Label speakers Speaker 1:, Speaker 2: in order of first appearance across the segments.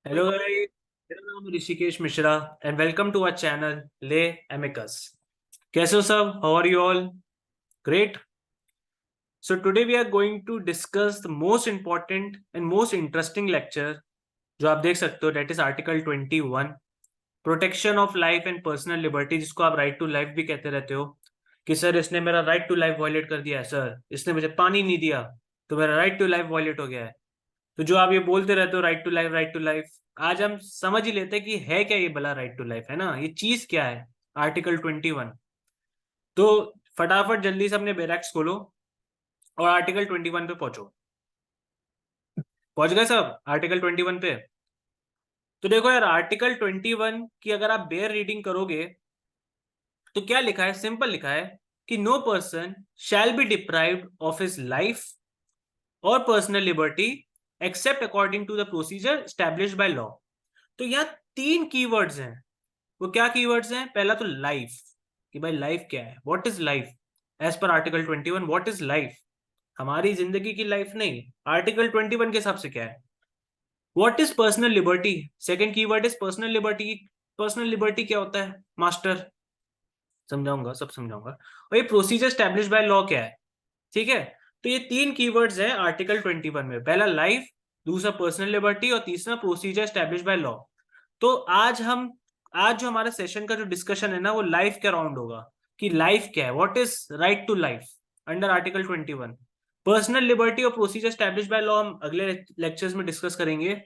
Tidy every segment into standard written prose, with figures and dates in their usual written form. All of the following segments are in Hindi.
Speaker 1: हेलो गाइस, मेरा नाम Rishikesh Mishra and welcome to our channel le amicus. कैसे हो सब? How are you all? Great. So today we are going to discuss the most important and most interesting lecture जो आप देख सकते हो, that is article 21, protection of life and personal liberty, जिसको आप राइट टू लाइफ भी कहते रहते हो। कि सर इसने मेरा राइट टू लाइफ वायलेट कर दिया है, सर इसने मुझे पानी नहीं दिया तो मेरा राइट टू लाइफ वायलेट हो गया है। तो जो आप ये बोलते रहते हो right to life, right to life, आज हम समझ ही लेते हैं कि है क्या ये भला राइट टू लाइफ, है ना? ये चीज क्या है आर्टिकल 21। तो फटाफट जल्दी से अपने बैरक्स खोलो और आर्टिकल 21 पे पहुंचो। पहुंच गए सब आर्टिकल 21 पे? तो देखो यार, आर्टिकल 21 की अगर आप बेयर रीडिंग करोगे तो क्या लिखा है? सिंपल लिखा है कि no person shall be deprived of his life और personal liberty except according to the procedure established by law. तो यहाँ तीन कीवर्ड्स हैं। वो क्या कीवर्ड्स हैं? पहला तो लाइफ, कि भाई लाइफ क्या है, what is life as per article 21, what is life? हमारी जिंदगी की लाइफ नहीं, आर्टिकल 21 के हिसाब से क्या है। What is personal liberty? Second keyword is personal liberty. Personal liberty क्या होता है मास्टर? समझाऊंगा, सब समझाऊंगा। और ये प्रोसीजर स्टैब्लिश बाय लॉ क्या है? ठीक है। तो ये तीन कीवर्ड्स हैं आर्टिकल 21 में, पहला लाइफ, दूसरा पर्सनल लिबर्टी और तीसरा प्रोसीजर स्टैब्लिश बाय लॉ। तो आज जो हमारा सेशन का जो डिस्कशन है ना, वो लाइफ के अराउंड होगा कि लाइफ क्या है, what is right to life under article 21। Personal liberty और प्रोसीजर स्टैब्लिश बाय लॉ हम अगले लेक्चर्स में डिस्कस करेंगे।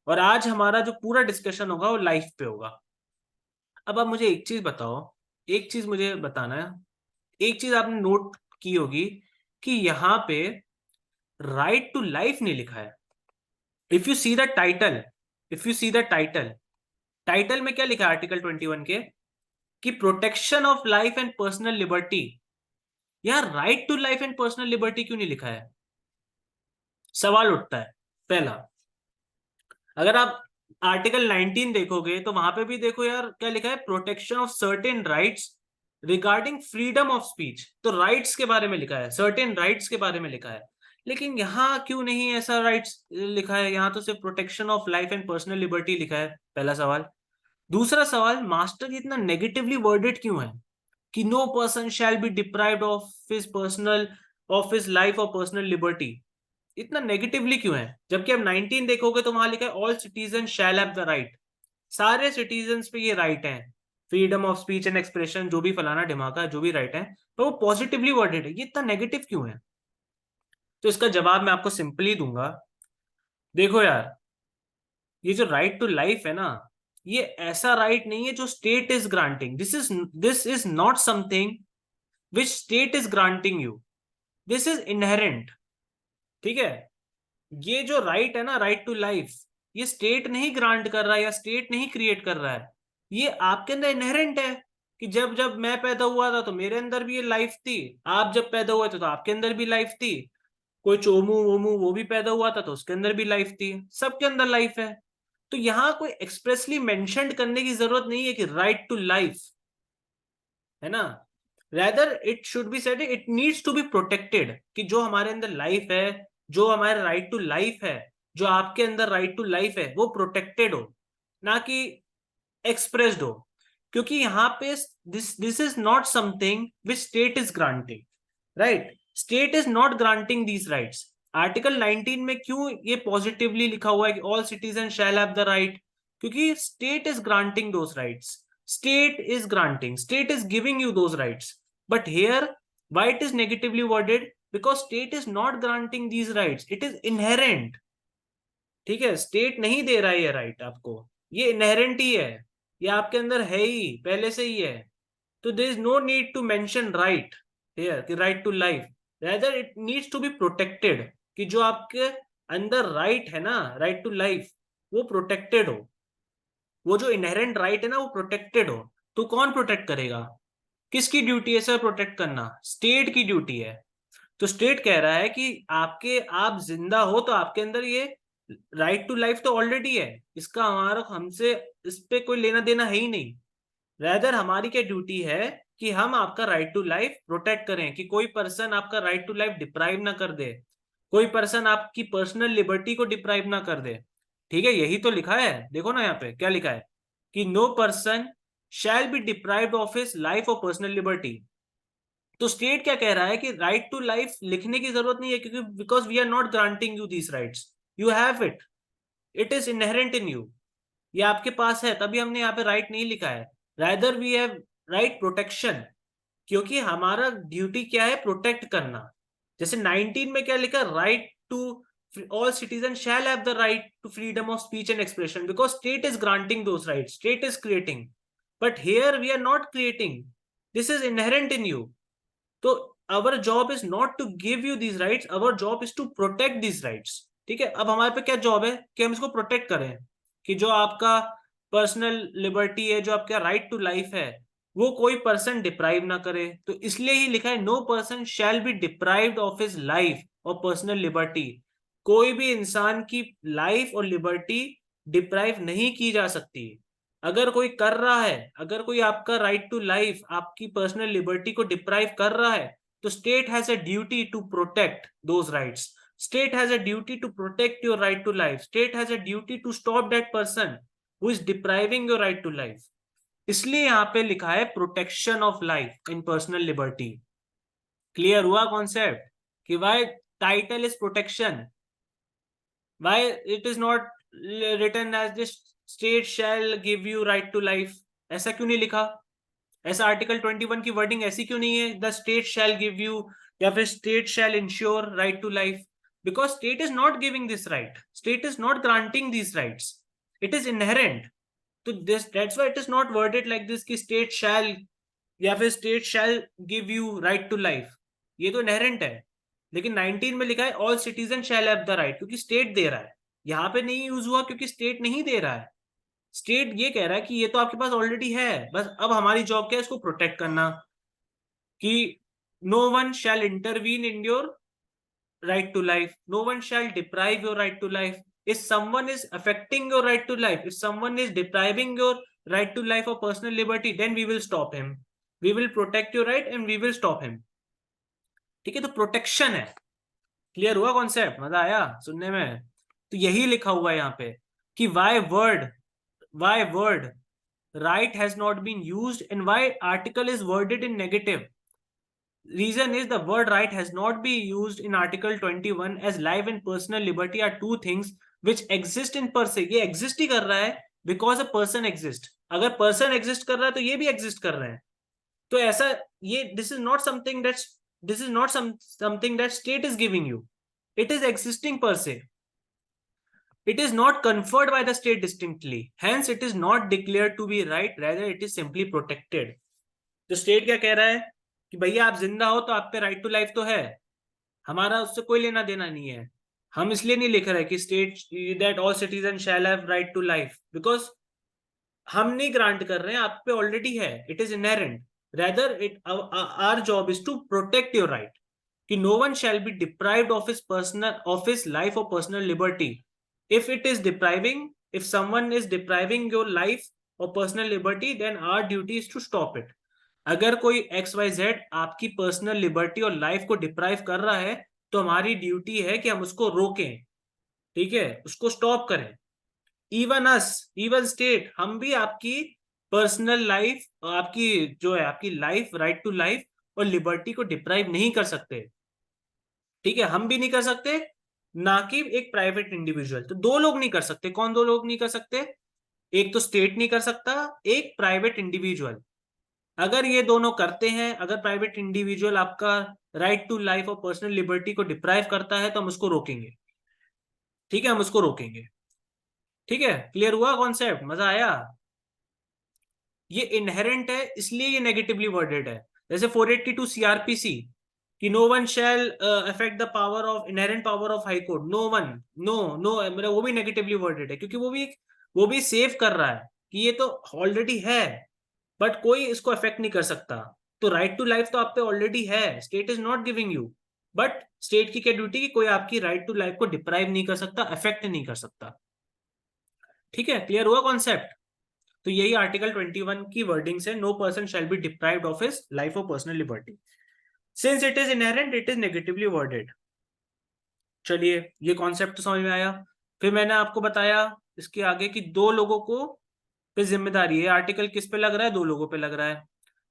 Speaker 1: और आज हमारा जो पूरा डिस्कशन होगा वो लाइफ पे होगा। अब आप मुझे एक चीज बताओ, एक चीज मुझे बताना है। एक चीज आपने नोट की होगी कि यहाँ पे राइट टू लाइफ नहीं लिखा है। If you see the title, if you see the title, title में क्या लिखा है आर्टिकल 21 के? कि protection of life and personal liberty. यार right to life and personal liberty क्यों नहीं लिखा है? सवाल उठता है। पहला, अगर आप आर्टिकल 19 देखोगे तो वहां पे भी देखो यार क्या लिखा है, protection of certain rights regarding freedom of speech. तो राइट्स के बारे में लिखा है, सर्टेन राइट्स के बारे में लिखा है। लेकिन यहाँ क्यों नहीं ऐसा राइट्स लिखा है? यहाँ तो सिर्फ protection of life and personal liberty लिखा है। पहला सवाल। दूसरा सवाल, मास्टर इतना नेगेटिवली वर्डेड क्यों है कि no person shall be deprived of his life और पर्सनल लिबर्टी? इतना नेगेटिवली क्यों है? जबकि अब 19 देखोगे तो वहां लिखा है all citizen shall have the right. सारे सिटीजन पे ये राइट है, freedom of speech and expression, जो भी फलाना ढिमाका जो भी राइट है, तो वो पॉजिटिवली वर्डेड है। ये इतना नेगेटिव क्यों है? तो इसका जवाब मैं आपको सिंपली दूंगा। देखो यार, ये जो राइट टू लाइफ है ना, ये ऐसा राइट नहीं है जो state is granting. This is not something which state is granting you, this is inherent. ठीक है? ये जो राइट है ना, राइट टू लाइफ, ये स्टेट नहीं ग्रांट कर रहा है या स्टेट नहीं क्रिएट कर रहा है। ये आपके अंदर इनहेरेंट है कि जब जब मैं पैदा हुआ था तो मेरे अंदर भी ये लाइफ थी। आप जब पैदा हुए थे तो आपके अंदर भी लाइफ थी। कोई चोमू वोमू वो भी पैदा हुआ था तो उसके अंदर भी लाइफ थी। सबके अंदर लाइफ है। तो यहाँ कोई एक्सप्रेसली मेंशन करने की जरूरत नहीं है कि राइट टू लाइफ, है ना? Rather it should be said it needs to be protected, कि जो हमारे अंदर लाइफ है, जो हमारे राइट टू लाइफ है, जो आपके अंदर राइट टू लाइफ है, वो प्रोटेक्टेड हो, ना कि एक्सप्रेस्ड हो। क्योंकि यहाँ पे this is not something which state is granting, right? State is not granting these rights. Article 19 में क्यों ये पॉजिटिवली लिखा हुआ है कि all citizen shall have the right? क्योंकि state is granting those rights, state is giving you those rights. But here, why it is negatively worded? Because state is not granting these rights, it is inherent. ठीक है? स्टेट नहीं दे रहा है ये राइट आपको, ये इनहेरेंट ही है, ये आपके अंदर है ही, पहले से ही है। तो there is no need to mention right here कि right to life, rather it needs to be protected, कि जो आपके अंदर राइट है ना, राइट टू लाइफ, वो प्रोटेक्टेड हो। वो जो इनहेरेंट राइट है ना, वो प्रोटेक्टेड हो। तो कौन प्रोटेक्ट करेगा? किसकी ड्यूटी है सर प्रोटेक्ट करना? स्टेट की ड्यूटी है। तो स्टेट कह रहा है कि आप जिंदा हो तो आपके अंदर ये राइट टू लाइफ तो ऑलरेडी है, इसका हमारा हमसे इस पे कोई लेना देना है ही नहीं। रेदर हमारी क्या ड्यूटी है कि हम आपका राइट टू लाइफ प्रोटेक्ट करें, कि कोई पर्सन आपका राइट टू लाइफ डिप्राइव ना कर दे, कोई पर्सन आपकी पर्सनल लिबर्टी को डिप्राइव ना कर दे। ठीक है, यही तो लिखा है, देखो ना यहाँ पे क्या लिखा है कि no person shall be deprived of his life और पर्सनल लिबर्टी। तो स्टेट क्या कह रहा है कि राइट टू लाइफ लिखने की जरूरत नहीं है, क्योंकि because we are not granting you these rights, you have it, it is inherent in you, ये आपके पास है, तभी हमने यहाँ पे राइट नहीं लिखा है। Rather we have right protection, क्योंकि हमारा ड्यूटी क्या है, प्रोटेक्ट करना। जैसे 19 में क्या लिखा, right to all citizen shall have the right to freedom of speech and expression, because state is granting those rights, state is creating, but here we are not creating, this is inherent in you. तो our job is not to give you these rights, our job is to protect these rights। ठीक है, अब हमारे पे क्या जॉब है कि हम इसको प्रोटेक्ट करें, कि जो आपका पर्सनल लिबर्टी है, जो आपका राइट टू लाइफ है, वो कोई पर्सन डिप्राइव ना करे। तो इसलिए ही लिखा है no person shall be deprived of his life और पर्सनल लिबर्टी। कोई भी इंसान की लाइफ और लिबर्टी डिप्राइव नहीं की जा सकती। अगर कोई कर रहा है, अगर कोई आपका राइट टू लाइफ, आपकी पर्सनल लिबर्टी को डिप्राइव कर रहा है, तो state has a duty to protect those rights. State has a duty to protect your right to life. State has a duty to stop that person who is depriving your right to life. इसलिए यहाँ पे लिखा है protection of life in personal liberty. Clear हुआ कॉन्सेप्ट कि why title is protection, why it is not written as this state shall give you right to life, ऐसा क्यों नहीं लिखा? ऐसा आर्टिकल 21 की वर्डिंग ऐसी क्यों नहीं है, the state shall give you या फिर state shall ensure right to life? Because state is not giving this right, state is not granting this rights, it is inherent. तो this that's why it is not worded like this कि स्टेट शैल या फिर state shall give you right to life, ये तो इनहेरेंट है। लेकिन 19 में लिखा है all citizen shall have the right, क्योंकि स्टेट दे रहा है। यहाँ पे नहीं यूज हुआ क्योंकि स्टेट नहीं दे रहा है, स्टेट ये कह रहा है कि ये तो आपके पास ऑलरेडी है, बस अब हमारी जॉब क्या है, इसको प्रोटेक्ट करना, कि no one shall intervene in your right to life, no one shall deprive your right to life. if someone is affecting your right to life, if someone is depriving your right to life or personal liberty, then we will stop him, we will protect your right and we will stop him। ठीक है, तो प्रोटेक्शन है। क्लियर हुआ कॉन्सेप्ट? मजा आया सुनने में? तो यही लिखा हुआ है यहाँ पे कि why word right has not been used and why article is worded in negative। reason is the word right has not been used in article 21 as life and personal liberty are two things which exist in per se। ये exist ही कर रहा है because a person exist, अगर person exist कर रहा है तो ये भी exist कर रहे हैं। तो ऐसा ये this is not something that's this is not something that state is giving you, it is existing per se, it is not conferred by the state distinctly, hence it is not declared to be right, rather it is simply protected। तो स्टेट क्या कह रहा है कि भैया आप जिंदा हो तो आप पे राइट टू लाइफ तो है, हमारा उससे कोई लेना देना नहीं है। हम इसलिए नहीं लिख रहे कि state that all citizen shall have right to life, because हम नहीं ग्रांट कर रहे हैं, आप पे ऑलरेडी है, it is inherent. Rather it our job is to protect your right, कि no one shall be deprived of his personal of his life और personal liberty. If it is depriving, if someone is depriving your life और personal liberty, then our duty is to stop it. अगर कोई XYZ आपकी पर्सनल लिबर्टी और लाइफ को डिप्राइव कर रहा है, तो हमारी ड्यूटी है कि हम उसको रोकें, ठीक है, उसको स्टॉप करें। इवन अस, इवन स्टेट, हम भी आपकी पर्सनल लाइफ, आपकी जो है आपकी लाइफ, राइट टू लाइफ और लिबर्टी को डिप्राइव नहीं कर सकते। ठीक है, हम भी नहीं कर सकते, ना कि एक प्राइवेट इंडिविजुअल। तो दो लोग नहीं कर सकते। कौन दो लोग नहीं कर सकते? एक तो स्टेट नहीं कर सकता, एक प्राइवेट इंडिविजुअल। अगर ये दोनों करते हैं, अगर प्राइवेट इंडिविजुअल आपका राइट टू लाइफ और पर्सनल लिबर्टी को डिप्राइव करता है, तो हम उसको रोकेंगे। ठीक है, हम उसको रोकेंगे। ठीक है, क्लियर हुआ कॉन्सेप्ट? मजा आया? ये इनहेरेंट है, इसलिए ये नेगेटिवली वर्डेड है। जैसे 482 CRPC कि no one shall affect the power of inherent power of high court, no one, no no, मेरा वो भी नेगेटिवली वर्डेड है, क्योंकि वो भी सेव कर रहा है कि ये तो ऑलरेडी है, बट कोई इसको अफेक्ट नहीं कर सकता। तो राइट टू लाइफ तो आप पे ऑलरेडी है, state is not giving you, but state की क्या ड्यूटी कि कोई आपकी राइट टू लाइफ को डिप्राइव नहीं कर सकता, अफेक्ट नहीं कर सकता। ठीक है, क्लियर हुआ कॉन्सेप्ट? तो यही आर्टिकल 21 की वर्डिंग से, no person shall be deprived of his life और personal liberty, since it is inherent it is negatively worded. चलिए, ये कॉन्सेप्ट तो समझ में आया। फिर मैंने आपको बताया इसके आगे कि दो लोगों को पे जिम्मेदारी है। आर्टिकल किस पे लग रहा है? दो लोगों पे लग रहा है।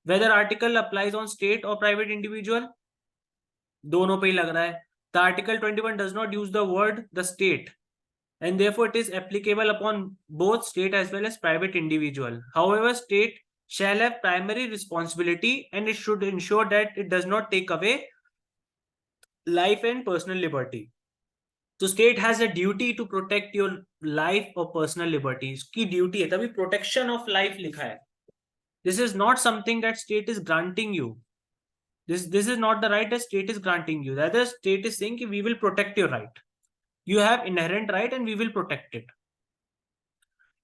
Speaker 1: Whether article applies on state और प्राइवेट इंडिविजुअल, दोनों पे ही लग रहा है। The article 21 does not use the word the state and therefore it is applicable upon both state as well as private individual. However, state shall have primary responsibility and it should ensure that it does not take away life and personal liberty. So state has a duty to protect your life or personal liberty. इसकी ड्यूटी है, तभी protection of life लिखा है. This is not something that state is granting you. This is not the right that state is granting you. Rather, state is saying we will protect your right. You have inherent right and we will protect it.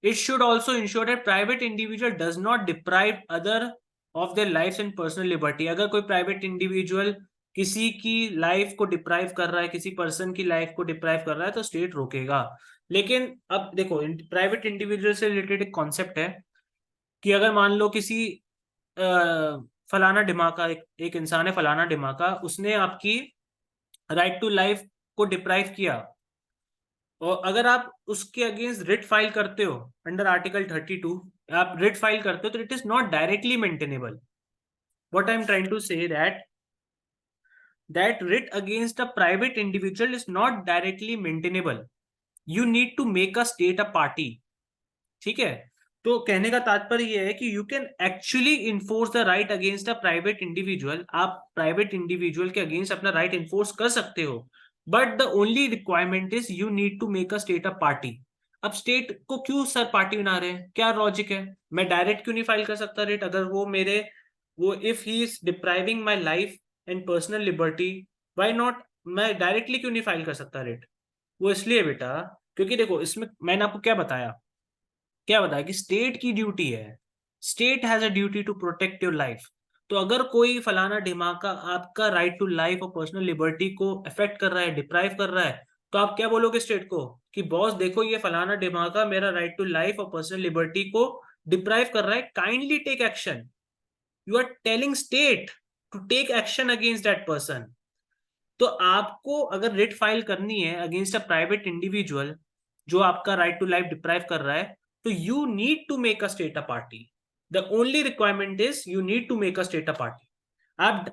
Speaker 1: It should also ensure that private individual does not deprive other of their lives and personal liberty. अगर कोई private individual किसी की लाइफ को डिप्राइव कर रहा है, किसी पर्सन की लाइफ को डिप्राइव कर रहा है, तो स्टेट रोकेगा. लेकिन अब देखो, प्राइवेट इंडिविजुअल से रिलेटेड एक कॉन्सेप्ट है कि अगर मान लो किसी फलाना डिमाका, एक इंसान है फलाना डिमाका, उसने आपकी राइट टू लाइफ को डिप्राइव किया, और अगर आप उसके अगेंस्ट रिट फाइल करते हो अंडर आर्टिकल 32, आप रिट फाइल करते हो, तो it is not directly maintainable. What I am trying to say that writ against a private individual is not directly maintainable. You need to make a state a party. ठीक है, तो कहने का तात्पर्य यह है कि you can actually enforce the right against a private individual. आप प्राइवेट इंडिविजुअल के अगेंस्ट अपना राइट इन्फोर्स कर सकते हो, but the only requirement is you need to make a state a party. अब स्टेट को क्यों सर पार्टी बना रहे हैं? क्या लॉजिक है? मैं डायरेक्ट क्यों नहीं फाइल कर सकता रेट? अगर वो if he is depriving my life and personal liberty, why not? मैं डायरेक्टली क्यों नहीं फाइल कर सकता रेट? वो इसलिए बेटा, क्योंकि देखो इसमें मैंने आपको क्या बताया कि स्टेट की ड्यूटी है. State has a duty to protect your life. तो अगर कोई फलाना ढिमाका आपका राइट टू लाइफ और पर्सनल लिबर्टी को अफेक्ट कर रहा है, डिप्राइव कर रहा है, तो आप क्या बोलोगे स्टेट को कि बॉस देखो ये फलाना ढिमाका मेरा राइट टू लाइफ और पर्सनल लिबर्टी को डिप्राइव कर रहा है, kindly take action. You are telling state to take action against that person. तो आपको अगर रिट फाइल करनी है अगेंस्ट अ प्राइवेट इंडिविजुअल जो आपका राइट टू लाइफ डिप्राइव कर रहा है, तो you need to make a state a party. The only requirement is you need to make a state a party. आप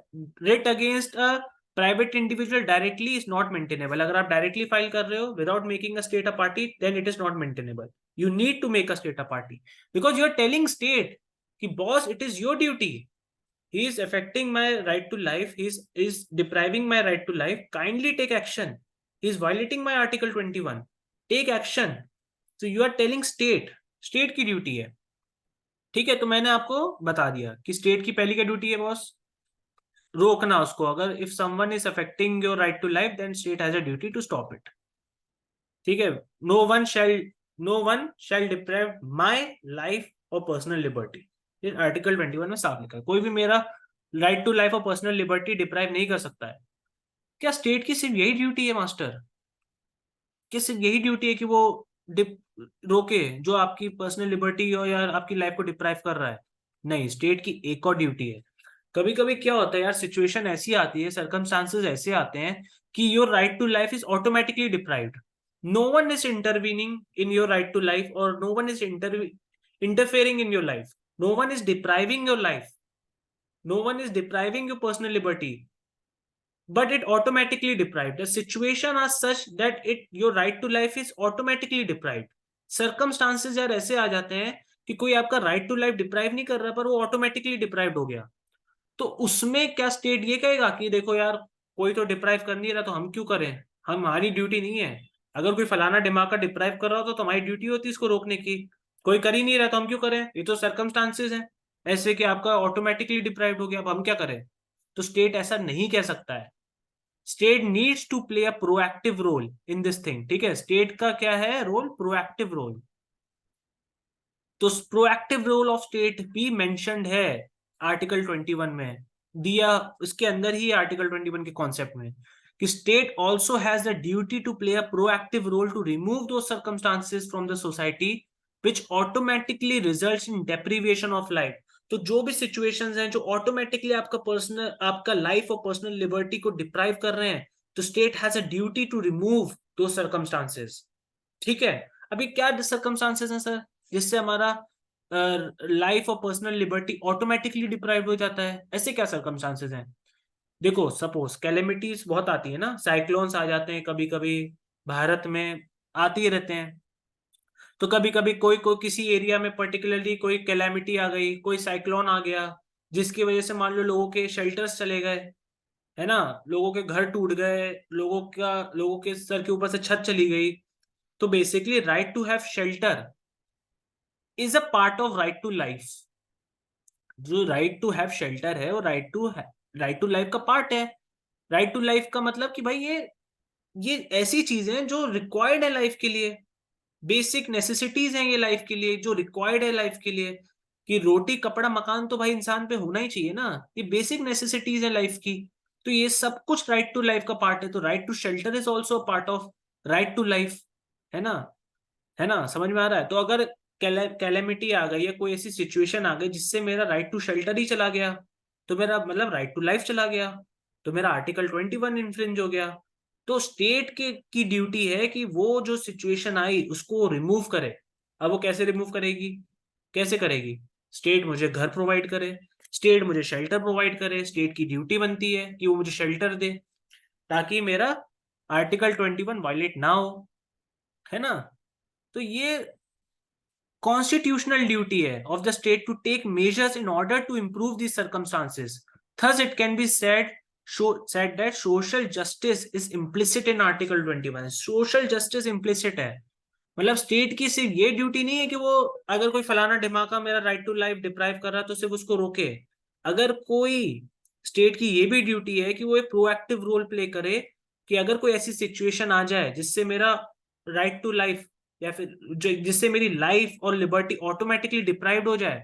Speaker 1: writ against a private individual directly is not maintainable. अगर आप directly file कर रहे हो without making a state a party, then it is not maintainable. You need to make a state a party because you are telling state कि boss, it is your duty. He is affecting my right to life. He is depriving my right to life. Kindly take action. He is violating my article 21. Take action. So you are telling state की ड्यूटी है. ठीक है, तो मैंने आपको बता दिया कि स्टेट की पहली क्या ड्यूटी है बॉस? रोकना उसको. अगर if someone is affecting your right to life, then state has a duty to stop it. ठीक है, no one shall deprive my life और पर्सनल लिबर्टी. आर्टिकल 21 में साफ लिखा है, कोई भी मेरा राइट टू लाइफ और पर्सनल लिबर्टी डिप्राइव नहीं कर सकता है. क्या स्टेट की सिर्फ यही ड्यूटी है मास्टर? क्या सिर्फ यही ड्यूटी है कि वो रोके जो आपकी पर्सनल लिबर्टी हो या आपकी लाइफ को डिप्राइव कर रहा है? नहीं, स्टेट की एक और ड्यूटी है. कभी कभी क्या होता है यार, सिचुएशन ऐसी आती है, सर्कमस्टांसेस ऐसे आते हैं कि your right to life is automatically deprived. No one is intervening in your right to life और no one is interfering in your life. No one is depriving your life. No one is depriving your personal liberty, but it automatically deprived. The situation are such that your right to life is automatically deprived. Circumstances यार ऐसे आ जाते हैं कि कोई आपका right to life deprive नहीं कर रहा, पर वो automatically deprived हो गया. तो उसमें क्या स्टेट ये कहेगा कि देखो यार कोई तो डिप्राइव कर नहीं रहा, तो हम क्यों करें? हमारी ड्यूटी नहीं है. अगर कोई फलाना दिमाग डिप्राइव कर रहा हो तो हमारी ड्यूटी होती है इसको रोकने की. कोई कर ही नहीं रहा तो हम क्यों करें? ये तो सर्कमस्टांसेस हैं ऐसे कि आपका ऑटोमेटिकली डिप्राइव्ड हो गया, अब हम क्या करें? तो स्टेट ऐसा नहीं कह सकता है. State needs to play a proactive role in this thing. ठीक है, स्टेट का क्या है रोल? Proactive role. तो प्रोएक्टिव रोल ऑफ स्टेट भी मेंशन्ड है आर्टिकल 21 में, दिया उसके अंदर ही आर्टिकल 21 के कॉन्सेप्ट में कि state also has the duty to play a proactive role to remove those circumstances from the society which automatically results in deprivation of life. तो जो भी सिचुएशंस हैं जो ऑटोमेटिकली आपका लाइफ और पर्सनल लिबर्टी को डिप्राइव कर रहे हैं, तो state has a duty to remove those circumstances. ठीक है, अभी क्या सर्कमस्टांसेस हैं सर जिससे हमारा लाइफ और पर्सनल लिबर्टी ऑटोमेटिकली डिप्राइव हो जाता है? ऐसे क्या सर्कमस्टांसेस हैं? देखो, सपोज कैलेमिटीज बहुत आती है ना, साइक्लोन्स आ जाते हैं कभी कभी, भारत में आते ही रहते हैं। तो कभी कभी कोई कोई किसी एरिया में पर्टिकुलरली कोई कैलेमिटी आ गई, कोई साइक्लोन आ गया, जिसकी वजह से मान लो लोगों के शेल्टर्स चले गए, है ना, लोगों के घर टूट गए, लोगों के सर के ऊपर से छत चली गई। तो basically right to have shelter is a part of right to life. जो राइट टू हैव शेल्टर है वो राइट टू लाइफ का पार्ट है। राइट टू लाइफ का मतलब कि भाई ये ऐसी चीजें हैं जो रिक्वायर्ड है लाइफ के लिए, बेसिक नेसेसिटीज हैं ये लाइफ के लिए, जो रिक्वायर्ड है लाइफ के लिए। कि रोटी कपड़ा मकान तो भाई इंसान पे होना ही चाहिए ना, ये बेसिक नेसेसिटीज है लाइफ की। तो ये सब कुछ राइट टू लाइफ का पार्ट है, तो right to shelter is also part of right to life. है ना? है ना? समझ में आ रहा है? तो अगर कैलेमिटी आ गई या कोई ऐसी सिचुएशन आ गई जिससे मेरा राइट टू शेल्टर ही चला गया, तो मेरा मतलब राइट टू लाइफ चला गया, तो मेरा आर्टिकल 21 इन्फ्रिंज हो गया। तो स्टेट के की ड्यूटी है कि वो जो सिचुएशन आई उसको रिमूव करे। अब वो कैसे रिमूव करेगी? कैसे करेगी? स्टेट मुझे घर प्रोवाइड करे, स्टेट मुझे शेल्टर प्रोवाइड करे, स्टेट की ड्यूटी बनती है कि वो मुझे शेल्टर दे, ताकि मेरा आर्टिकल 21 वायलेट ना हो। है ना? तो ये constitutional duty है of the state to take measures in order to improve these circumstances. Thus, it can be said that social justice is implicit in Article 21. Social justice implicit है, मतलब स्टेट की सिर्फ ये ड्यूटी नहीं है कि वो अगर कोई फलाना ढिमाका मेरा राइट टू लाइफ डिप्राइव कर रहा है तो सिर्फ उसको रोके। अगर कोई स्टेट की ये भी ड्यूटी है कि वो एक प्रोएक्टिव रोल प्ले करे कि अगर कोई ऐसी सिचुएशन आ जाए जिससे मेरा राइट टू लाइफ या फिर जिससे मेरी लाइफ और लिबर्टी ऑटोमेटिकली डिप्राइव्ड हो जाए,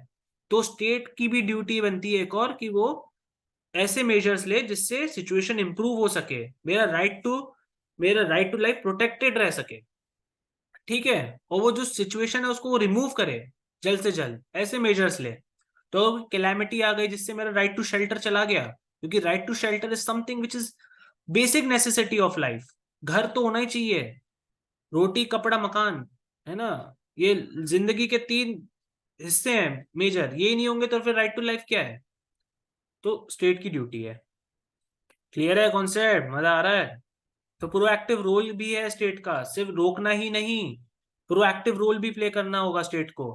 Speaker 1: तो स्टेट की भी ड्यूटी बनती है एक और कि वो ऐसे मेजर्स ले जिससे सिचुएशन इंप्रूव हो सके, मेरा राइट टू लाइफ प्रोटेक्टेड रह सके। ठीक है? और वो जो सिचुएशन है उसको वो रिमूव करे जल्द से जल्द, ऐसे मेजर्स ले। तो कैलामिटी आ गई जिससे मेरा राइट टू शेल्टर चला गया, क्योंकि right to shelter is something which is basic necessity of life. घर तो होना ही चाहिए, रोटी कपड़ा मकान, है ना, ये जिंदगी के 3 हिस्से हैं मेजर, ये नहीं होंगे तो फिर राइट टू लाइफ क्या है? तो स्टेट की ड्यूटी है। क्लियर है कॉन्सेप्ट? मजा आ रहा है? तो प्रोएक्टिव रोल भी है स्टेट का, सिर्फ रोकना ही नहीं, प्रोएक्टिव रोल भी प्ले करना होगा स्टेट को।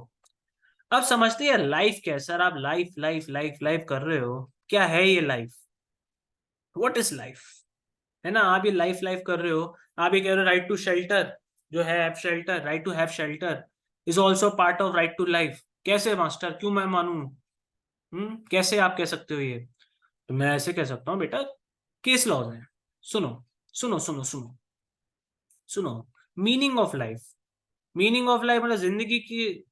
Speaker 1: अब समझते हैं लाइफ क्या है सर? आप लाइफ लाइफ लाइफ लाइफ कर रहे हो, क्या है ये लाइफ? What is life? है ना, आप ये लाइफ लाइफ कर रहे हो, आप ये कह रहे हो राइट टू शेल्टर, जो है shelter, right to have shelter is also part of right to life. कैसे मास्टर, क्यों मैं मानूं? कैसे आप कह सकते हो ये? तो मैं ऐसे कह सकता हूँ बेटा, केस लॉज है। सुनो सुनो सुनो सुनो सुनो। Meaning of life, meaning of life मतलब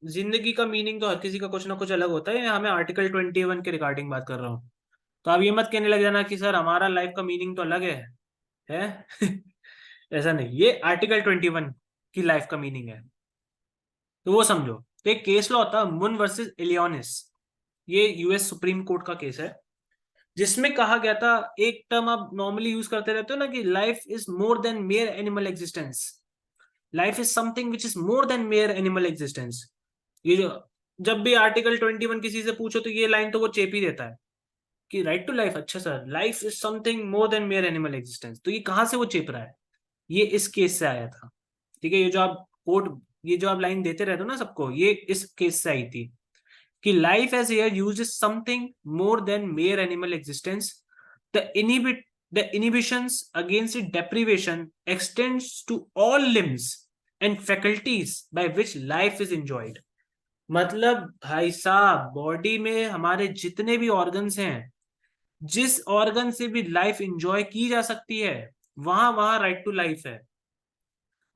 Speaker 1: जिंदगी का मीनिंग तो हर किसी का कुछ ना कुछ अलग होता है। हमें आर्टिकल 21 के रिगार्डिंग बात कर रहा हूँ। तो आप ये मत कहने लग जाना कि सर हमारा लाइफ का मीनिंग तो अलग है? ऐसा नहीं, ये आर्टिकल 21 की लाइफ का मीनिंग है। तो वो समझो। तो एक केस लॉ था मुन वर्सेस इलियोनिस, ये यूएस सुप्रीम कोर्ट का केस है, जिसमें कहा गया था, एक टर्म आप नॉर्मली यूज करते रहते हो ना कि life is more than mere animal existence, life is something which is more than mere animal existence. ये जो जब भी आर्टिकल 21 किसी से पूछो तो ये लाइन तो वो चेप ही देता है कि राइट टू लाइफ, अच्छा sir life is something more than mere animal existence. तो ये कहां से वो चेप रहा है? ये इस केस से आया था। ठीक है, ये जो आप लाइन देते रहते हो ना सबको, ये इस केस से आई थी कि life as here used is something more than mere animal existence. The inhibit the inhibitions against it deprivation extends to all limbs and faculties by which life is enjoyed। मतलब भाई साहब, बॉडी में हमारे जितने भी ऑर्गन्स हैं, जिस ऑर्गन से भी लाइफ इंजॉय की जा सकती है, वहां वहां राइट टू लाइफ है।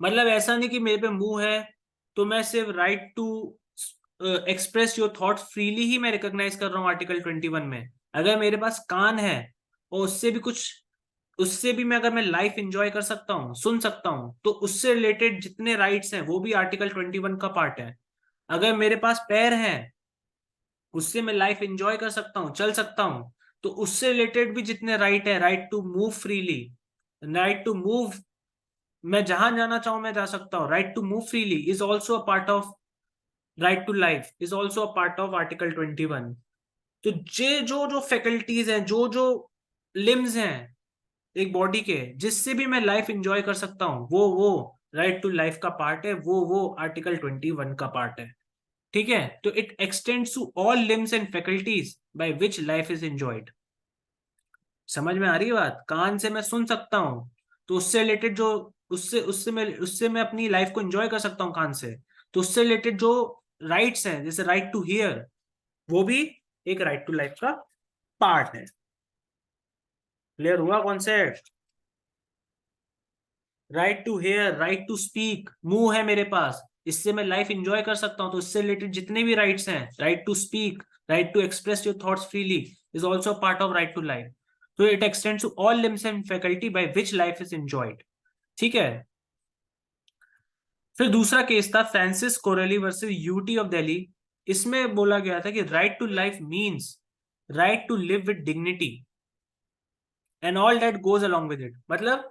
Speaker 1: मतलब ऐसा नहीं कि मेरे पे मुंह है तो मैं सिर्फ right to express your thoughts freely ही मैं रिकॉग्नाइज कर रहा हूँ आर्टिकल 21 में। अगर मेरे पास कान है और उससे भी मैं अगर मैं लाइफ एंजॉय कर सकता हूँ, सुन सकता हूँ, तो उससे रिलेटेड जितने राइट्स हैं वो भी आर्टिकल 21 का पार्ट है। अगर मेरे पास पैर है, उससे मैं लाइफ एंजॉय कर सकता हूँ, चल सकता हूँ, तो उससे रिलेटेड भी जितने राइट है, right to move freely, right to move मैं जहां जाना चाहूं मैं जा सकता हूँ. Right to move freely is also a part of right to life, is also a part of article 21. तो ये जो जो फैकल्टीज हैं, जो जो लिम्स हैं एक बॉडी के, जिससे भी मैं लाइफ एंजॉय कर सकता हूँ, वो राइट टू लाइफ का पार्ट है, वो आर्टिकल 21 का पार्ट है. ठीक है. तो it extends to all limbs and faculties by which life is enjoyed. समझ में आ रही है बात? कान से मैं सुन सकता हूँ, तो उससे रिलेटेड जो उससे मैं अपनी लाइफ को एंजॉय कर सकता हूँ कान से. तो उससे रिलेटेड जो राइट्स हैं, जैसे राइट टू हियर, वो भी एक राइट टू लाइफ का पार्ट है. क्लियर हुआ concept? Right to hear, right to speak, मुंह है मेरे पास, इससे मैं लाइफ एंजॉय कर सकता हूं. तो इससे रिलेटेड जितने भी राइट्स हैं, right to speak, right to express your thoughts freely, is also part of right to life. तो it extends to all limbs and faculty by which life is enjoyed. ठीक है. फिर दूसरा केस था Francis Coralie versus UT of Delhi. इसमें बोला गया था कि right to life means right to live with dignity and all that goes along with it. मतलब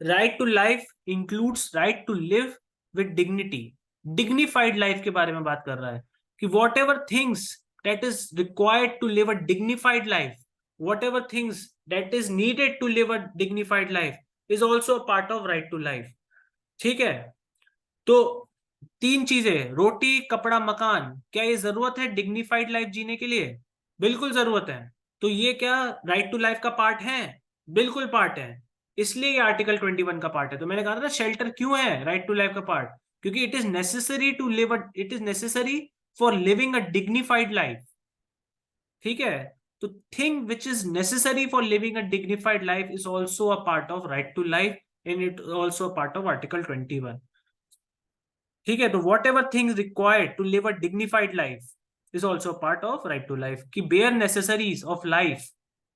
Speaker 1: right to life includes right to live with dignity. Dignified life के बारे में बात कर रहा है कि whatever things that is required to live a dignified life, whatever things that is needed to live a dignified life is also a part of right to life. ठीक है. तो तीन चीजें, रोटी कपड़ा मकान, क्या ये जरूरत है डिग्निफाइड लाइफ जीने के लिए? बिल्कुल जरूरत है. तो ये क्या राइट टू लाइफ का पार्ट है? बिल्कुल पार्ट है. इसलिए ये आर्टिकल 21 का पार्ट है. तो मैंने कहा था शेल्टर क्यों है राइट टू लाइफ का पार्ट? क्योंकि it is necessary to live it is necessary for living a dignified life. ठीक है. तो thing which is necessary for living a dignified life is also a part of right to life and it also a part of article 21. ठीक है. तो whatever things required to live a dignified life is also part of right to life. की bare necessaries of life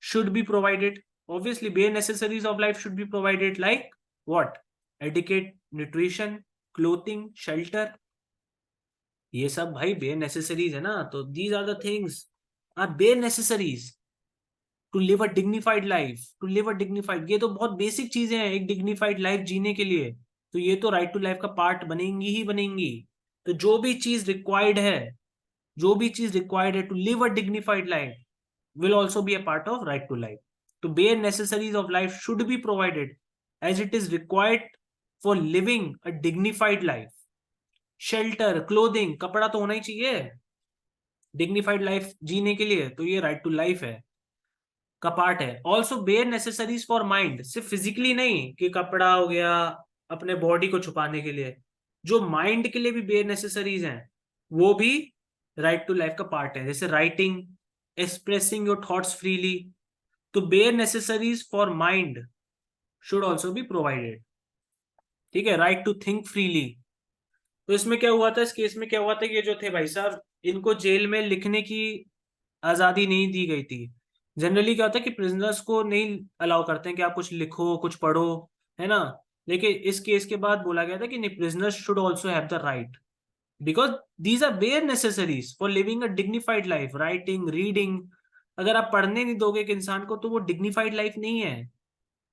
Speaker 1: should be provided. Obviously bare necessaries of life should be provided like what? Adequate, nutrition, clothing, shelter. ये सब भाई बेयर नेसेसरीज है ना. तो these are the things are bare necessaries to live a dignified life. To live a dignified, ये तो बहुत बेसिक चीजें हैं एक डिग्निफाइड लाइफ जीने के लिए. तो ये तो राइट टू लाइफ का पार्ट बनेंगी ही बनेंगी. तो जो भी चीज रिक्वायर्ड है, जो भी चीज रिक्वायर्ड है to live a dignified life will also be a part of right to life. तो bare necessaries of life should be provided as it is required for living a dignified life. Shelter, clothing, कपड़ा तो होना ही चाहिए डिग्निफाइड लाइफ जीने के लिए. तो ये राइट टू लाइफ है का पार्ट है. Also bare necessaries for mind, सिर्फ फिजिकली नहीं कि कपड़ा हो गया अपने बॉडी को छुपाने के लिए, जो माइंड के लिए भी बेयर नेसेसरीज हैं वो भी राइट टू लाइफ का पार्ट है. जैसे writing, expressing your thoughts freely. तो bare necessaries for mind should also be provided. ठीक है. Right to think freely. तो इसमें क्या हुआ था, इस केस में क्या हुआ था कि ये जो थे भाई साहब, इनको जेल में लिखने की आजादी नहीं दी गई थी. जनरली क्या होता है कि प्रिजनर्स को नहीं अलाउ करते हैं कि आप कुछ लिखो कुछ पढ़ो, है ना. लेकिन इस केस के बाद बोला गया था कि नहीं, prisoners should also have the right, because these are bare necessaries for living a dignified life. Writing, reading, अगर आप पढ़ने नहीं दोगे एक इंसान को तो वो डिग्निफाइड लाइफ नहीं है.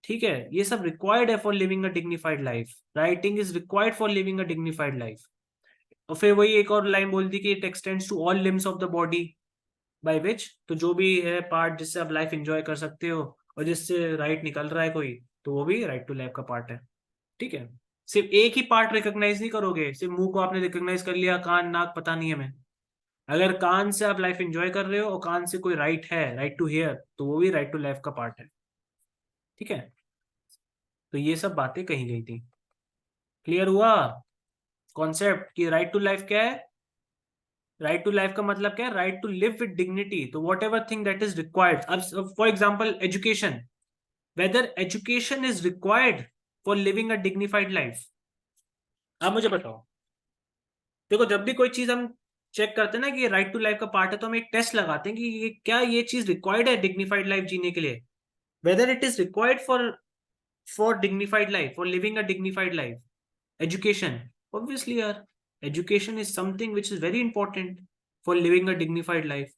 Speaker 1: ठीक है. ये सब रिक्वायर्ड है for living a dignified life. Writing is required for living a dignified life. और फिर वही एक और लाइन बोल दी कि it extends to all limbs of the body by which. तो जो भी है पार्ट जिससे आप लाइफ एंजॉय कर सकते हो और जिससे राइट निकल रहा है कोई, तो वो भी राइट टू लाइफ का पार्ट है. ठीक है. सिर्फ एक ही पार्ट रिकॉग्नाइज नहीं करोगे. सिर्फ मुंह को आपने रिकॉग्नाइज कर लिया, कान नाक पता नहीं है हमें. अगर कान से आप लाइफ एंजॉय कर रहे हो और कान से कोई राइट है, राइट टू हियर, तो वो भी राइट टू लाइफ का पार्ट है. ठीक है. तो ये सब बातें कही गई थी. क्लियर हुआ कॉन्सेप्ट कि राइट टू लाइफ क्या है? राइट टू लाइफ का मतलब क्या है? Right to live with dignity. तो whatever thing that is required. अब for example education, whether education is required for living a dignified life. आप मुझे बताओ. देखो, जब भी कोई चीज हम चेक करते हैं ना कि ये राइट टू लाइफ का पार्ट है, तो हम एक टेस्ट लगाते हैं कि ये क्या ये चीज रिक्वायर्ड है डिग्निफाइड लाइफ जीने के लिए. Whether it is required for dignified life, for living a dignified life. Education, obviously यार, education is something which is very important for living a dignified life.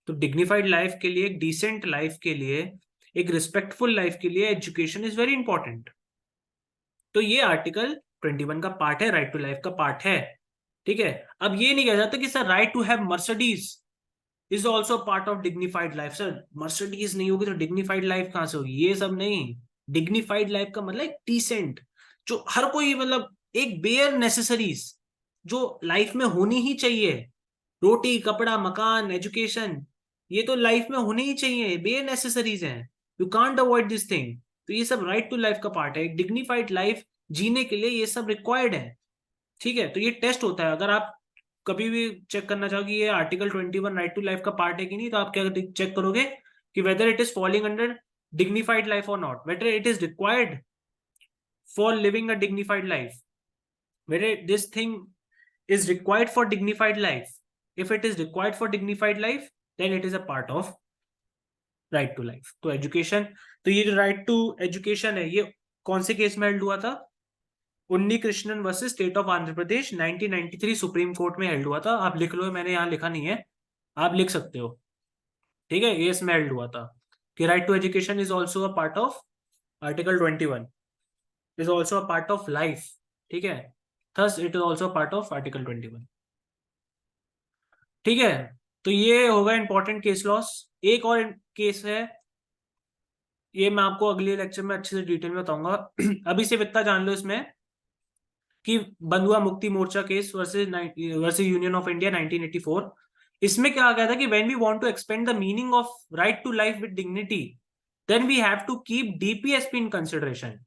Speaker 1: तो डिग्निफाइड लाइफ के लिए, एक डिसेंट लाइफ के लिए, एक रिस्पेक्टफुल लाइफ के लिए एजुकेशन इज वेरी इंपॉर्टेंट. तो ये आर्टिकल 21 का पार्ट है, राइट टू लाइफ का पार्ट है। ठीक है, अब ये नहीं कहा जाता कि sir right to have Mercedes is also part of dignified life. Sir Mercedes नहीं होगी तो डिग्निफाइड लाइफ कहां से होगी, ये सब नहीं। डिग्निफाइड लाइफ का मतलब डिसेंट, जो हर कोई मतलब एक बेयर नेसेसरीज जो लाइफ में होनी ही चाहिए, रोटी कपड़ा मकान एजुकेशन, ये तो लाइफ में होने ही चाहिए, बेयर नेसेसरीज हैं, you can't avoid this thing. तो ये सब राइट टू लाइफ का पार्ट है। एक डिग्निफाइड लाइफ जीने के लिए ये सब रिक्वायर्ड है। ठीक है, तो ये टेस्ट होता है। अगर आप कभी भी चेक करना चाहो कि ये आर्टिकल 21 राइट टू लाइफ का पार्ट है कि नहीं, तो आप क्या चेक करोगे कि whether it is falling under dignified life और not, whether it is required for living a dignified life, whether this thing is required for dignified life. If it is required for dignified life, then it is a part of right to life. तो education, तो ये जो right to education है ये कौन से केस में हेल्ड हुआ था? उन्नी Krishnan versus state of Andhra Pradesh 1993 supreme court में हेल्ड हुआ था। आप लिख लो, मैंने यहाँ लिखा नहीं है, आप लिख सकते हो। ठीक है, ये इसमें हेल्ड हुआ था कि right to education is also a part of article 21, is also a part of life. ठीक है, thus it is also part of article 21। ठीक है, तो ये होगा इंपॉर्टेंट केस लॉस। एक और केस है, ये मैं आपको अगले लेक्चर में अच्छे से डिटेल में बताऊंगा। अभी सिर्फ इतना जान लो इसमें कि Bandhua Mukti Morcha case versus union of India 1984। इसमें क्या गया था कि when we want to expand the meaning of right to life with dignity, then we have to keep DPSP in consideration.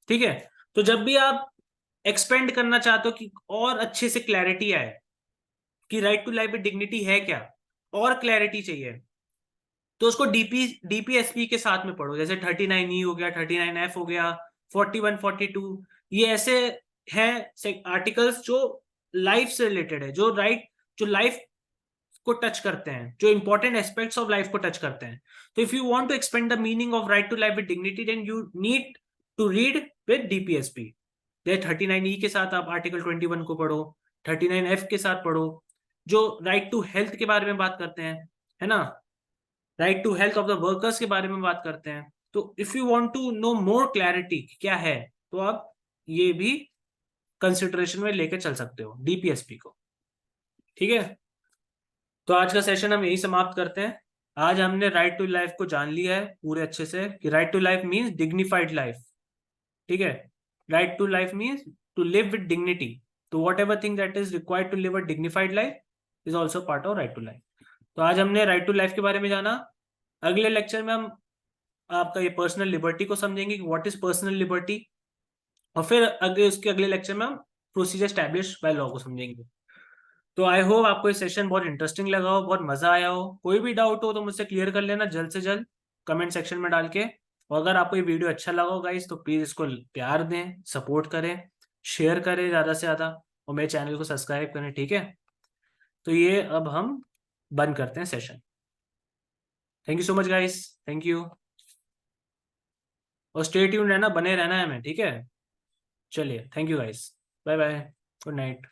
Speaker 1: ठीक है, तो जब भी आप एक्सपेंड करना चाहते हो कि और अच्छे से क्लैरिटी आए कि right to life with dignity है क्या, और क्लैरिटी चाहिए, तो उसको डीपीएसपी के साथ में पढ़ो। जैसे 39E हो गया, 39F हो गया, 41 42, ये ऐसे हैं आर्टिकल्स जो लाइफ से रिलेटेड है, जो लाइफ को टच करते हैं, जो इंपॉर्टेंट एस्पेक्ट्स ऑफ लाइफ को टच करते हैं। तो if you want to expand the meaning of right to life with dignity, then you need to read with DPSP. 39E के साथ आप आर्टिकल 21 को पढ़ो, 39F के साथ पढ़ो, जो राइट टू हेल्थ के बारे में बात करते हैं, है ना, right to health of the workers के बारे में बात करते हैं। तो if you want to know more clarity क्या है, तो आप ये भी कंसिडरेशन में लेके चल सकते हो डीपीएसपी को। ठीक है, तो आज का सेशन हम यही समाप्त करते हैं। आज हमने राइट टू लाइफ को जान लिया है पूरे अच्छे से कि right to life means dignified life. ठीक है, right to life means to live with dignity. तो whatever thing that is required to live a dignified life is also part of right to life. तो आज हमने राइट टू लाइफ के बारे में जाना। अगले लेक्चर में हम आपका ये पर्सनल लिबर्टी को समझेंगे कि व्हाट इज पर्सनल लिबर्टी, और फिर उसके अगले लेक्चर में हम प्रोसीजर एस्टैब्लिश बाय लॉ को समझेंगे। तो आई होप आपको ये सेशन बहुत इंटरेस्टिंग लगा हो, बहुत मजा आया हो। कोई भी डाउट हो तो मुझसे क्लियर कर लेना जल्द से जल्द कमेंट सेक्शन में डाल के। और अगर आपको ये वीडियो अच्छा लगा हो गाइस, तो प्लीज इसको प्यार दें, सपोर्ट करें, शेयर करें ज्यादा से ज्यादा, और मेरे चैनल को सब्सक्राइब करें। ठीक है, तो ये अब हम बंद करते हैं session. Thank you so much guys, thank you, और स्टे ट्यून्ड रहना, बने रहना है हमें। ठीक है, चलिए, thank you guys, bye bye, good night.